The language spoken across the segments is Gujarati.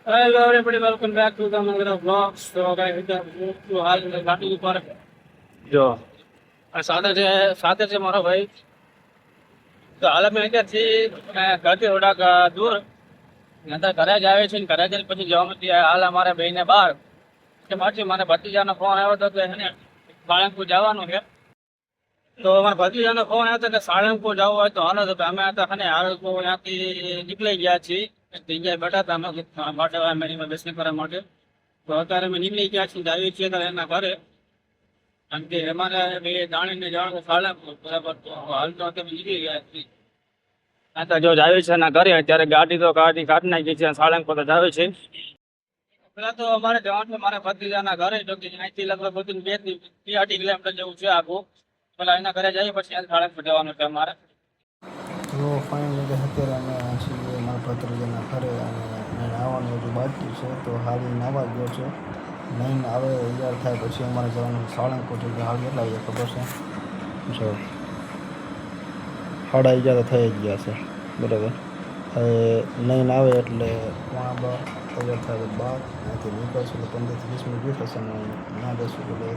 Hello everybody, welcome back to the Mangra Vlogs. So guys, હાલ ગાડી ઉપર જો આ સાથે છે મારો ભાઈ. તો હાલ અમે અહીંયાથી ઘરથી થોડાક દૂર નંતર ઘરે જ આવે છે ને ઘરે જઈને પછી જવા નથી. હાલ અમારા ભાઈને બહાર કે પાછી મારે ભત્રીજાનો ફોન આવ્યો હતો કે એને સાળંગપુર જવાનું છે. તો અમારા ભત્રીજાનો ફોન આવ્યો હતો કે સાળંગપુર જવું હોય તો હાલો. તો અમે હતા ને હાલ ત્યાંથી નીકળી ગયા છીએ. જગ્યાએ બેઠા હતા અમે માટે મેળીમાં બેસણી કરવા માટે. તો અત્યારે અમે નીકળી ગયા છીએ, આવીએ છીએ ત્યારે એના ઘરે. કારણ કે અમારે બે જાણીને જવાનું સાળંગપુર બરાબર. તો હાલ તો અત્યારે નીકળી ગયા છીએ. આ તો જો આવે છે એના ઘરે. અત્યારે ગાડી કાઢી નાખી છે. સાળંગપુર જ આવે છે. પેલા તો અમારે જવાનું છે મારા ભત્રીજાના ઘરે. જો કે અહીંથી લગભગ બધું 2-2.5 કિલોમીટર જેવું છે આખું. પેલા એના ઘરે જઈએ પછી સાળંગપુર જવાનું છે અમારે. તો ફાઇનલી અત્યારે અમે છીએ મારા ભત્રીજાના ઘરે અને નાહવાનું હજુ બાકી છે. તો હાલ નાહવા ગયો છે. નહીં આવે તૈયાર થાય પછી અમારે જવાનું સાળંગપુર છે. હાલ કેટલા વાગ્યા ખબર છે? જો 11:30 તો થઈ જ ગયા છે બરાબર. હવે નહીં આવે એટલે 11:15 તૈયાર થાય 12 અહીંથી નીકળશું એટલે 15-20 મિનિટ થશે. ના જશું એટલે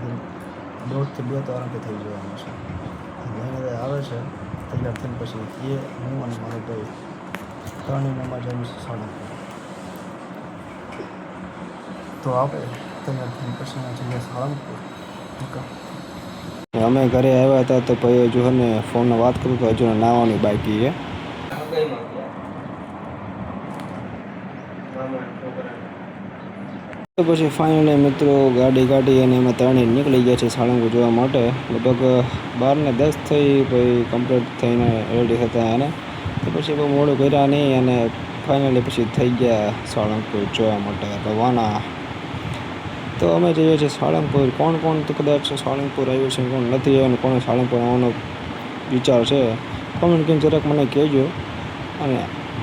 1.5 થી 2 તો આરામથી થઈ જવાનું છે. નહીં આવે છે તૈયાર થઈને પછી હું અને મારો ભાઈ ત્રણેયમાં જઈશું સાળંગપુર. તો આપણે તૈયાર થઈને પછી જઈએ સાળંગપુર. અમે ઘરે આવ્યા હતા તો ભાઈ હજુ ને ફોનમાં વાત કરું તો હજુ નાહવાની બાકી છે. તો પછી ફાઇનલી મિત્રો ગાડી અને અમે ત્રણેય નીકળી ગયા છે સાળંગપુર જોવા માટે. લગભગ 12:10 થઈ ભાઈ કમ્પ્લીટ થઈને રેડી થતા અને તો પછી બહુ મોડું કર્યા નહીં અને ફાઇનલી પછી થઈ ગયા સાળંગપુર જોવા માટે રવાના. તો અમે જઈએ છીએ સાળંગપુર. કોણ તો કદાચ સાળંગપુર આવ્યું છે, કોણ નથી આવ્યું અને કોને સાળંગપુર આવવાનો વિચાર છે કોમેન્ટ કરીને જરાક મને કહેજો. અને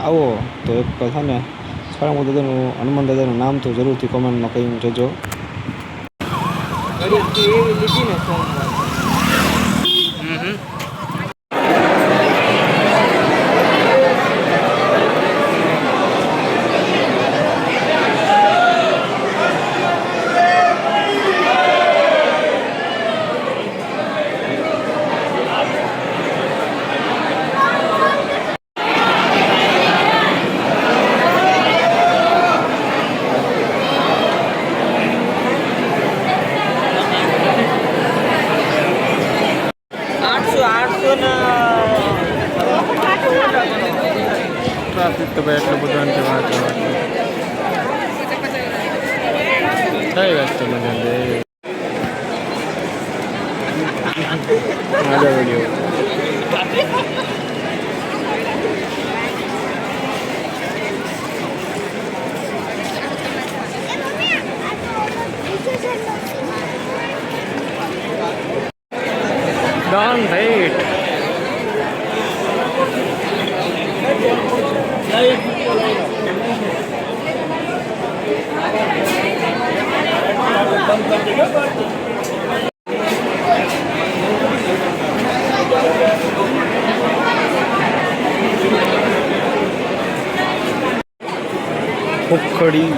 આવો તો એક છે ને સાળંગપુર દાદાનું હનુમાન દાદાનું નામ તો જરૂરથી કોમેન્ટમાં કહી જજો. ટ્રાફિક તો ભાઈ એટલું બધું અંતે વાત કઈ વાત તો મજા વિડીયો ડોન રાઈટ ખોખડી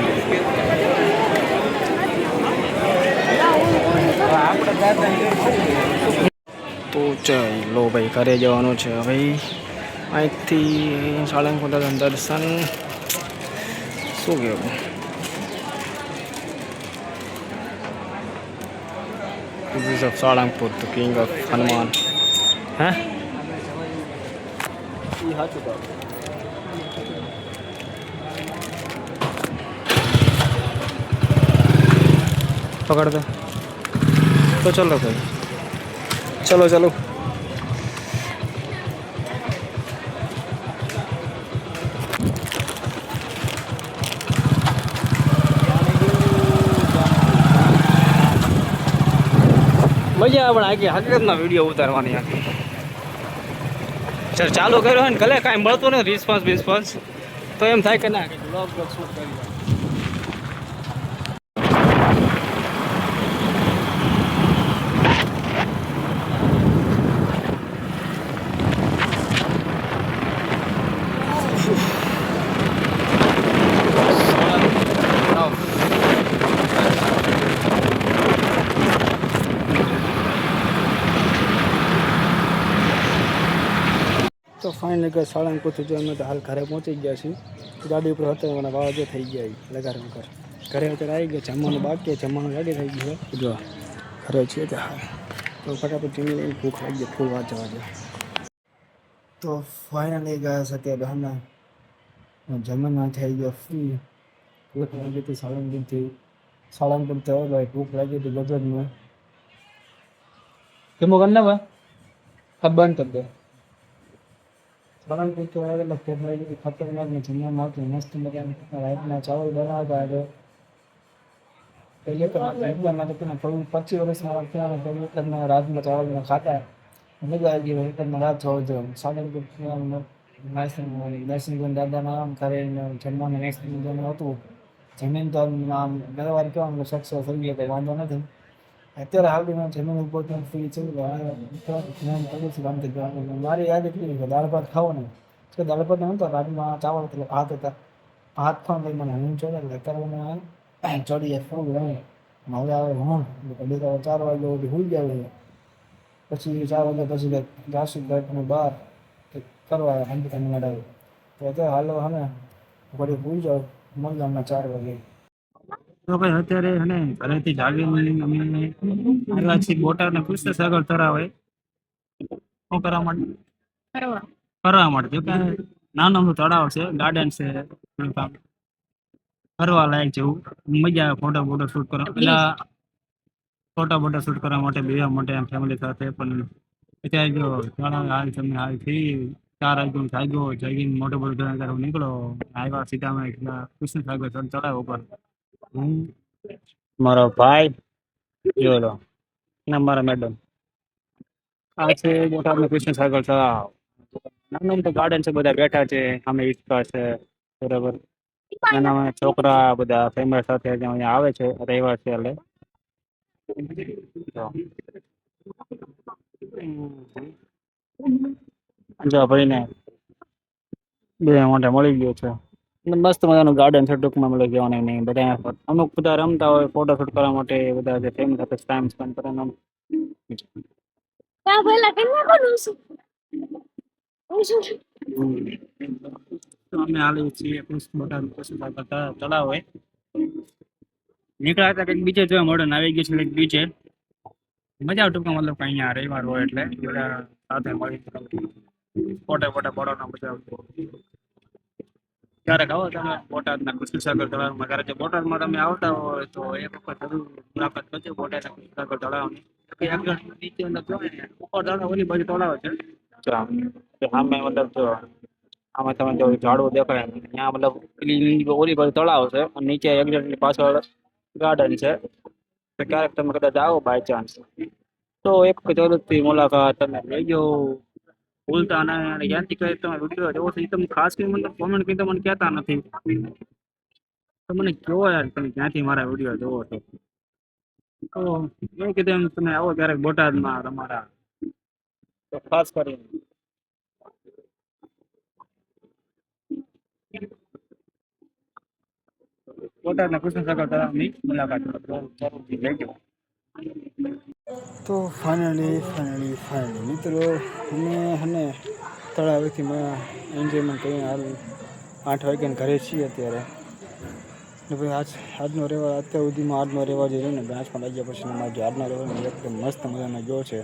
તો ચાલો ભાઈ ઘરે જવાનું છે ભાઈ. અહીંથી સાળંગપુર દાદાનું દર્શન શું કહેવું સાળંગપુર તો કિંગ ઓફ હનુમાન. હે પકડ દે તો ચલો ભાઈ ચલો. મજા આવે પણ આખી હકીકતના વિડીયો ઉતારવાની આખી. ચાલુ કર્યો હોય ને ભલે કાંઈ મળતું ને રિસ્પોન્સ તો એમ થાય કે ના બ્લોગ શૂટ કરી. ફાઇનલી કે સાળંગપુરથી જો અમે તો હાલ ઘરે પહોંચી ગયા છીએ. ગાડી ઉપર હતા મને વાવાઝો થઈ ગયા લગાર વગર ઘરે અત્યારે આવી ગયા. જમવાનું બાકી જમવાનું રેડી થઈ ગયું છે. જો ઘરે છે કે હા તો ફટાફટ જમી લઈને ભૂખ લાગી ગઈ ફૂલ વાત જવા દે. તો ફાઇનલી ગયા છે અત્યારે હમણાં જમવાનું થઈ ગયો ફ્રી. ભૂખ લાગી હતી સાળંગપુરથી હવે ભાઈ ભૂખ લાગી હતી ગજબમાં. કેમ કરને ભાઈ બંધ કરી દે. સાળંગપુરથી આવેલા ભૂખ લાગી હતી ખતરનાક ને જમવામાં આવતું મસ્ત મજાનું રાઈતના ચાવલ બનાવતા હતો. પહેલે તો રાઈતમાં તો થોડું 25 વર્ષમાં ત્યાં પહેલી વખત રાજમાં ચાવલ ખાતા મજા આવી ગઈ. વખતમાં રાત ચાવલ જો સાળંગપુર દર્શન દાદાના આમ ઘરે જમવાનું નેક્સ્ટ જમવાનું હતું. જમીન તો આમ ઘરવાર કહેવાનું સક્સેસ થઈ ગયો તો વાંધો નથી. અત્યારે હાલ મેં જમીન ઉપર ફ્રી છે. મારી યાદ એટલી કે દાળ ભાત ખાવો ને તો દાળ ભાત નહોતો રાજમાં ચાવલ એટલે ભાત હતા. ભાત ખાવા મને હું ચડે અત્યારે મને ચડીએ ફૂલ રહે. હવે આવે હું 4 વાગે ભૂલ જાય. પછી 4 વાગ્યા પછી જાસુ ઘરને બહાર કરવા હંડકા મેળાવે તો અત્યારે હાલો અમે ઘરે ભૂલ જાઓ મળી અમને 4 વાગે. તો ભાઈ અત્યારે હને ઘરેથી જાગીને અમે આવ્યા છીએ બોટાદ ને કૃષ્ણસાગર તળાવે. શું કરવા માટે? ફરવા માટે. જો કે નાનું અમથું તળાવ છે, ગાર્ડન છે, ફરવા લાયક જેવું મજા આવે. ફોટો શૂટ કરવા પેલા ફોટા શૂટ કરવા માટે બેવા માટે એમ ફેમિલી સાથે. પણ અત્યારે જો તળાવ હાલ તમે હાલ થઈ 4 વાગ્યા જાગ્યો જાગીને મોટો નીકળો આવ્યા સીધા અમે કૃષ્ણસાગર તળાવ ઉપર. હું મારો ભાઈ જોલો ને મારા મેડમ આ છે બોટાદનું કૃષ્ણસાગર તળાવ. નાનું તો ગાર્ડન છે, બધા બેઠા છે સામે હિચકા છે બરાબર. નાના છોકરા બધા ફેમિલી સાથે અહીંયા આવે છે રવિવાર છે એટલે. જો ભાઈ ને બે મોઢે મળી ગયો છે. મસ્ત મજાનું ગાર્ડન છે ટૂંકમાં મતલબ કહેવાનું નહીં. બધા અમુક બધા રમતા હોય ફોટો શૂટ કરવા માટે બધા જે ફેમિલી સાથે ટાઈમ સ્પેન્ડ કરવાનો. અમે હાલી છીએ તળાવ હોય નીકળ્યા હતા કંઈક બીજે જોવા મળે ને આવી ગયું છે કંઈક બીજે. મજા આવે ટૂંકમાં મતલબ અહીંયા રવિવાર હોય એટલે બધા સાથે મળી ફોટા પડવાનો મજા આવતી. ક્યારેક આવો તમે બોટાદના કૃષ્ણસાગર તળાવમાં. ક્યારેક બોટાદમાં તમે આવતા હોય તો એક વખત જરૂર મુલાકાત કરજો બોટાદના કૃષ્ણસાગર તળાવની. નીચે ઉપર તળાવ ઓલી બાજુ તળાવ છે સામે મતલબ જો આમાં તમે જો ઝાડવું દેખાય ત્યાં મતલબ ઓલી બાજુ તળાવ છે અને નીચે એક્ઝેક્ટલી પાછળ ગાર્ડન છે. તો ક્યારેક તમે કદાચ આવો બાય ચાન્સ તો એક જરૂરથી મુલાકાત તમે લેજો. ભૂલતા ના. ક્યાંથી કઈ તમે વિડીયો જોવો છો એ તમે ખાસ કરીને મને કોમેન્ટ કરી મને કહેતા નથી. તો મને કહો યાર તમે ક્યાંથી મારા વિડીયો જોવો છો. તો એવું કીધું એમ તમે આવો ક્યારેક બોટાદમાં તમારા તો ખાસ કરીને બોટાદના કૃષ્ણસાગર તળાવની મુલાકાત જરૂરથી લેજો. તો ફાઇનલી મિત્રો અમે હને તળાવેથી એન્જોયમેન્ટ કરીને હાલ 8 વાગ્યાને ઘરે છીએ અત્યારે. ને ભાઈ આજનો રહેવા અત્યાર સુધીમાં આજનો રહેવા જે છે ને 5 વાગ્યા પછી અમારે જો આજનો રહેવાનો એકદમ મસ્ત મજાનો ગયો છે.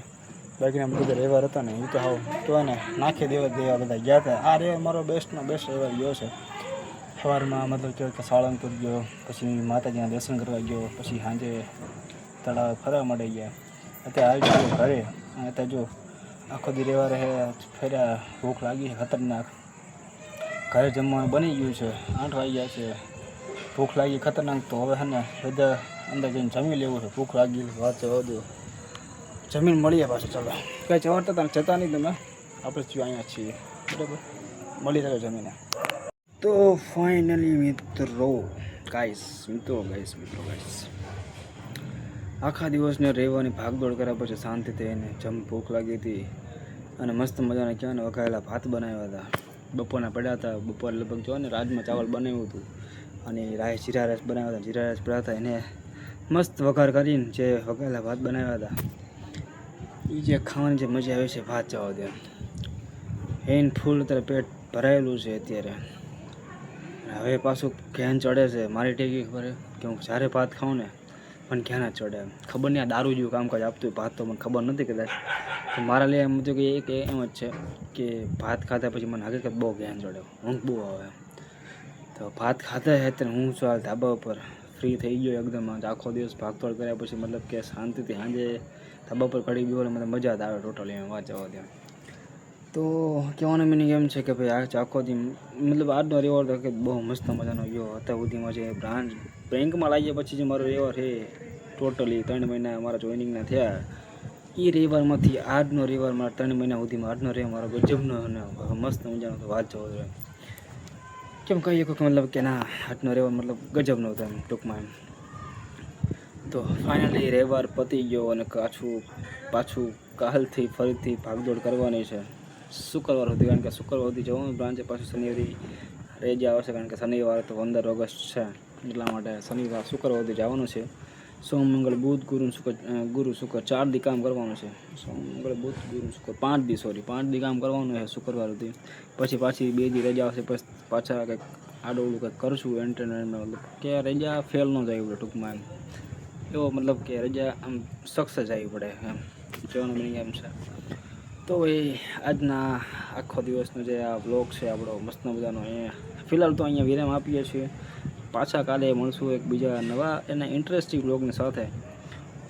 બાકીના બધા રહેવાર હતા ને એ તો હાવ તો ને નાખી દેવા બધા ગયા હતા. આ રહેવાર મારો બેસ્ટનો બેસ્ટ રહેવાર ગયો છે. સવારમાં મતલબ કે સાળંગપુર ગયો, પછી માતાજીના દર્શન કરવા ગયો, પછી સાંજે તળાવ ફરવા માટે ગયા. અત્યારે આવી ગયો ઘરે. અત્યારે જો આખો દી રહેવા રહે ફર્યા. ભૂખ લાગી છે ખતરનાક. ઘરે જમવાનું બની ગયું છે. 8 વાગ્યા છે. ભૂખ લાગી ખતરનાક. તો હવે છે ને બધા અંદર જઈને જમી લેવું છે. ભૂખ લાગી વાત જવા દો. જમીન મળીએ પાછું. ચાલો કંઈ ચવાડતા હતા જતા નહીં તમે. આપણે જ અહીંયા છીએ બરાબર. મળી રહ્યો જમીને. તો ફાઇનલી મિત્રો આખા દિવસને રહેવાની ભાગદોડ કર્યા પછી શાંતિ થઈને ભૂખ લાગી હતી અને મસ્ત મજાના કહેવાય ને વઘારેલા ભાત બનાવ્યા હતા. બપોરના પડ્યા હતા. બપોરે લગભગ જો ને રાજમાં ચાવલ બનાવ્યું હતું અને જીરા રાઈસ બનાવ્યા હતા. જીરા રાઈસ પડ્યા હતા એને મસ્ત વઘાર કરીને જે વઘારેલા ભાત બનાવ્યા હતા એ જે ખાવાની જે મજા આવે છે ભાત જવા દે હેન ફૂલ અત્યારે પેટ ભરાયેલું છે અત્યારે. હવે પાછું ઘેન ચડે છે મારી ટેકી ખબર કે હું જ્યારે ભાત ખાઉં ને પણ ઘેન જ ચડે. ખબર નહીં આ દારૂ જેવું કામકાજ આપતું હોય ભાત તો મને ખબર નથી કદાચ. તો મારા लिए એમ કે એક એમ જ છે કે ભાત ખાધા પછી મને હકીકત બહુ ઘેન ચડે, ઊંઘ બહુ આવે. તો ભાત ખાધા છે ત્યારે હું છું ધાબા ઉપર ફ્રી થઈ ગયો એકદમ. આખો દિવસ ભાગતોડ કર્યા પછી મતલબ કે શાંતિથી સાંજે ધાબા પર કડી ગયો મને મજા જ આવે ટોટલી એમ વાત જવા ત્યાં. તો કહેવાનો મિનિંગ એમ છે કે ભાઈ આ આખો દી મતલબ આજનો રેવર તો કે બહુ મસ્ત મજાનો ગયો. અત્યાર સુધીમાં જે બેંકમાં લાગ્યા પછી જે મારો રેવર છે ટોટલી 3 મહિના મારા જોઈનિંગના થયા એ રેવરમાંથી આજનો રેવર મારા 3 મહિના સુધીમાં આજનો રેવર મારો ગજબનો અને મસ્ત મજાનો તો વાત જવો જોઈએ. કેમ કહીએ કે મતલબ કે ના આજનો રેવર મતલબ ગજબનો હતો એમ ટૂંકમાં એમ. તો ફાઇનલી રવિવાર પતી ગયો અને પાછું કાલથી ફરીથી ભાગદોડ કરવાની છે શુક્રવાર સુધી. કારણ કે શુક્રવાર સુધી જવાનું બ્રાન્ચે, પાછું શનિવારે રજા આવશે કારણ કે શનિવાર તો 15 ઓગસ્ટ છે એટલા માટે શુક્રવાર સુધી જવાનું છે. સોમ મંગળ બુધ ગુરુ શુક્ર 4 દી કામ કરવાનું છે. સોમ મંગળ બુધ ગુરુ શુક્ર 5 દી કામ કરવાનું છે શુક્રવાર સુધી. પછી પાછી 2 દી રજા આવશે. પછી પાછા કંઈક આડોળું કંઈક કરશું એન્ટરટેનમેન્ટ મતલબ કે રજા ફેલ ન જાય પડે ટૂંકમાં એમ. એવો મતલબ કે રજા આમ સક્સેસ આવી પડે એમ કહેવાનો મિનિંગ એમ છે. તો એ આજના આખો દિવસનો જે આ વ્લોગ છે આપણો મસ્ત મજાનો એ ફિલહાલ તો અહીંયા વિરામ આપીએ છીએ. પાછા કાલે મળશું એક બીજા નવા એના ઇન્ટરેસ્ટિંગ વ્લોગની સાથે.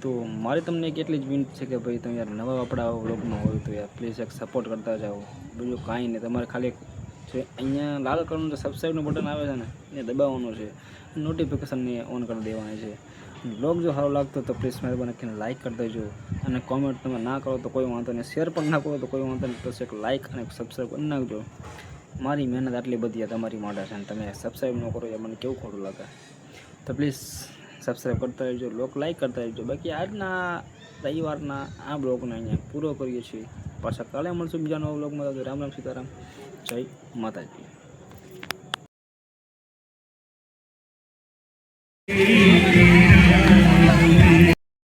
તો મારે તમને એક એટલી જ વિનંતી છે કે ભાઈ તમે યાર નવા આપણા વ્લોગમાં હોય તો યાર પ્લીઝ એક સપોર્ટ કરતા જાઓ. બીજું કાંઈ નહીં, તમારે ખાલી જે અહીંયા લાલ કલરનું જે સબસ્ક્રાઈબનું બટન આવે છે ને એ દબાવવાનું છે, નોટિફિકેશનને ઓન કરી દેવાની છે. બ્લોગ જો સારો લાગતો તો પ્લીઝ મહેરબાની લાઇક કરી દેજો. અને કોમેન્ટ તમે ના કરો તો કોઈ વાંધો નહીં, શેર પણ ના કરો તો કોઈ વાંધો નહીં, બસ એક લાઇક અને સબસ્ક્રાઈબ કરી નાખજો. મારી મહેનત આટલી બધી તમારી માટે છે અને તમે સબસ્ક્રાઈબ ન કરો એ મને કેવું ખોટું લાગે. તો પ્લીઝ સબસ્ક્રાઈબ કરતા રહેજો, લાઇક કરતા રહેજો. બાકી આજના રવિવારના આ બ્લોગને અહીંયા પૂરો કરીએ છીએ. પાછા કાલે મળશું બીજા નવા બ્લોગમાં. તો રામ રામ સીતારામ, જય માતાજી.